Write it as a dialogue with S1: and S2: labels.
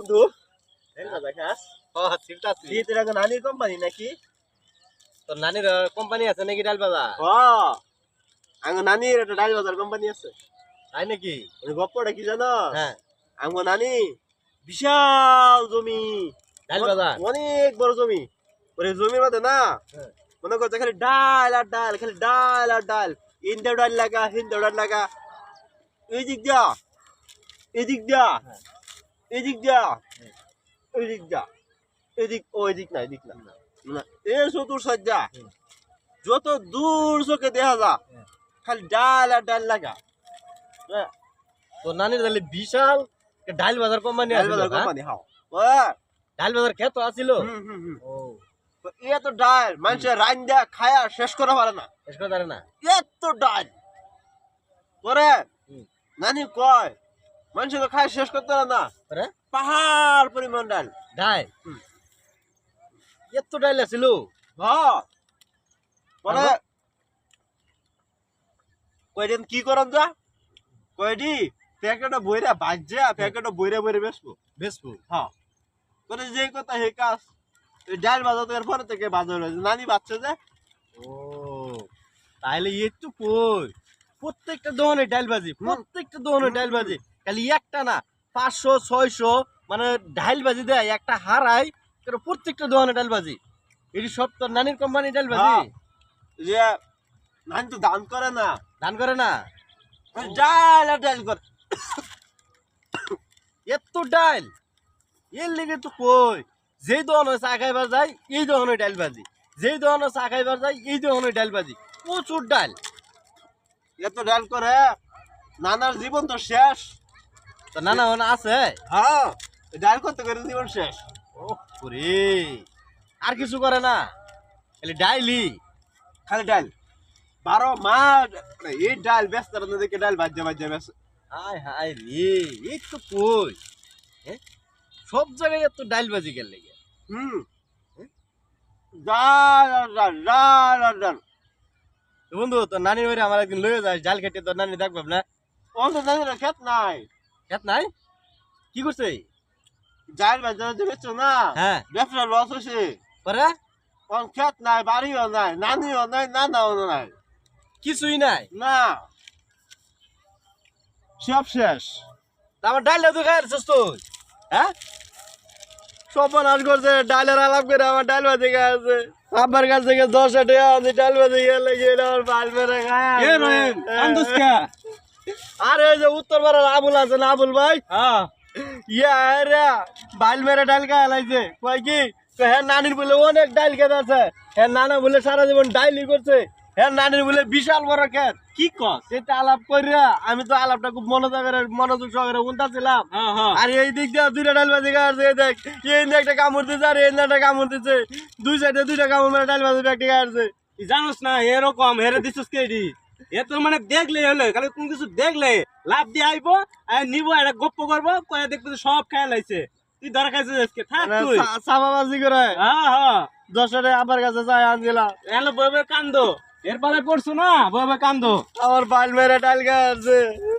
S1: বন্ধু দেখাস নানির কোম্পানি নাকি
S2: তোর নানির কোম্পানি আছে নাকি ডাল বাজার?
S1: আমার নানির একটা ডাল বাজার কোম্পানি আছে।
S2: তাই নাকি?
S1: ওই গপ্পটা কি জানো?
S2: হ্যাঁ,
S1: আমার নানি বিশাল জমি,
S2: ডাল বাজার
S1: অনেক বড় জমি। ওই জমির মধ্যে না মনে করছে খালি ডাল আর ডাল, খালি ডাল আর ডাল। ইন্দা ডাল লাগা, হিন্দা ডাল লাগা, এই দিক দিয়া, এই দিক দিয়া, এই দিক দিয়া, এই দিক দিয়া, এদিক ওই দিক না, এদিক না, এই চতুর সাজ্জা যত দূর চোখে দেখা যা খালি ডাল আর ডাল লাগা।
S2: তোর নানির তাহলে বিশাল ডাল বাজার কোম্পানি
S1: ডাল
S2: আছে।
S1: বাজার কোম্পানি হাও
S2: ডাল বাজার খেত আছিল।
S1: এত ডাল মানুষের রান্দা খায়া শেষ করা পারে না,
S2: শেষ করতে পারে না
S1: এত ডাল পরে নানি কয় মানুষের খায় শেষ করতে পারে না, পাহাড় পরিমাণ ডাল।
S2: ডাল এত ডাল আছিল।
S1: পরে কয়দিন কি করম যা কয়ডি প্যাকেটটা বইরা বাজ্যা প্যাকেটটা বইরা বইরা বেসবো
S2: বেসবু।
S1: হ্যাঁ করে যে কথা হে কাজ ডাল বাজাতে পরে থেকে বাজার হয়েছে নানি বাচ্চা যে।
S2: ও তাহলে একটু কই প্রত্যেকটা দোকানে ডাল বাজি, প্রত্যেকটা দোকানে ডাল বাজি, খালি একটা না 500 600 মানে ডাল বাজি দেয় একটা হারাই। প্রত্যেকটা দোকানে ডাল বাজি। এটি সব তোর নানির কোম্পানি ডাল বাজি।
S1: যে নানি তো দান করে না,
S2: দান করে না,
S1: ডাল আর ডাল করে।
S2: এত ডাল এর লেগে তো কই যেই দোকানে চা খাইবার যায় এই দোকানে ডাল বাজি, যেই দোকানে চা খাইবার যায় এই দোকানে ডাল বাজি, প্রচুর ডাল।
S1: এত ডাল করে নানার জীবন তো শেষ।
S2: তো নানা ওনা আছে।
S1: হ্যাঁ ডাল করতে করে জীবন শেষ।
S2: ওরে আর কিছু করে না, খালি ডাইলি
S1: খালি ডাল 12 মাস এই ডাল ব্যস্ত দেখে ডাল বাজ্যা বাজ্যা ব্যস্ত।
S2: হাই হাই রে এই তো কই সব জায়গায় এত ডাল বাজি গেল লেগে।
S1: ডাল আর ডাল, ডাল আর ডাল।
S2: বন্ধু তোর নানির বাড়ি আমার একদিন লয়ে যায় ডাল খেতে, তোর নানি দেখবাম না।
S1: অন্তত নানির ক্ষেত নাই,
S2: খেত নাই কি করছে?
S1: ডাল বাজ্যা বেচছো না,
S2: হ্যাঁ
S1: ব্যবসা লস হয়েছে।
S2: পরে
S1: কোন ক্ষেত নাই, বাড়িও নাই, নানিও নাই, নানাও নাই,
S2: কিছুই নাই
S1: না সব শেষ।
S2: আমার ডাল তো খাই আসছিস তুই? হ্যাঁ সব নাশ করছে ডালের আলাপ করে আমার ডাল বাজি খাওয়াছে। আব্বার কাছ থেকে 10 টাকা আমি ডাল বাজি গেলে আমার বাল মেরে খায়। আর এই যে উত্তর পাড়ার আবুল আছে না, আবুল ভাই বাল মেরে ডাল খাওয়া লাগছে। কয় কি হ্যাঁ নানির বলে অনেক ডাল খেত আছে, হ্যাঁ নানা বলে সারা জীবন ডাইলি করছে, হ্যাঁ নানির বলে বিশাল বড় খেত। কি কস এটা আলাপ করিয়া আমি তো আলাপটা খুব মনোযোগ সহকারে শুনতেছিলাম। আর এই দিক দিয়ে 2টা ডাল বাজি খাওয়াছে, এই দেখ এই একটা কামড় দিচ্ছে আর এই একটা কামড় দিচ্ছে, দুই সাইডে 2টা কামড় মেরে ডাল বাজি ব্যাগটি খাওয়াছে।
S3: জানোস না এরকম হেরে দিছিস কেডি এ তোর মানে দেখলে হলো খালি কোন কিছু দেখলে লাভ দিয়ে আইবো আর নিবো একটা গপ্প করবো কয়ে দেখবো সব খেয়াল আইছে। তুই ধরা খাইছিস আজকে থাক তুই
S2: চাপাবাজি করে।
S3: হ্যাঁ
S2: 10 টাকা আবার কাছে চাই আনছিলাম।
S3: এলো বইবে কান্দো এরপরে পড়ছো না বইবে কান্দো
S2: আমার বাল মেরে ডাল খাওয়াছে।